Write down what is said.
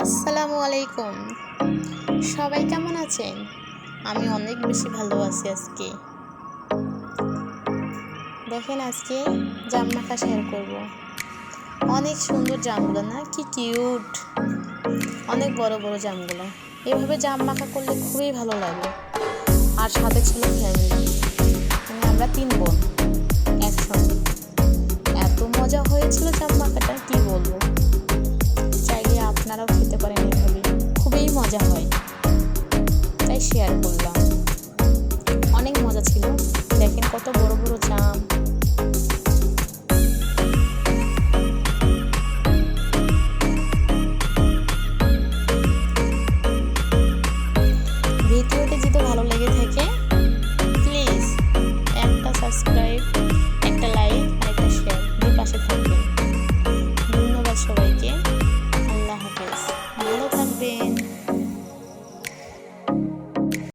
আসসালামু আলাইকুম। সবাই কেমন আছেন? আমি অনেক বেশি ভালো আছি আজকে। দেখেন আজকে জাম মাখা শেয়ার করব। অনেক সুন্দর জামগুলো না, কি কিউট। অনেক বড় বড় জামগুলো। এভাবে জাম মাখা করলে খুবই ভালো লাগে। আর সাথে ছিল ফ্যামিলি, মানে আমরা 3 বোন একসঙ্গে। এত মজা হয়েছিল জাম মাখাটা, কি বলবো। চাইলে আপনারাও খেতে পারেন এভাবে, খুবই মজা হয়, তাই শেয়ার করলাম। অনেক মজা ছিল। দেখেন কত বড় বড় জাম।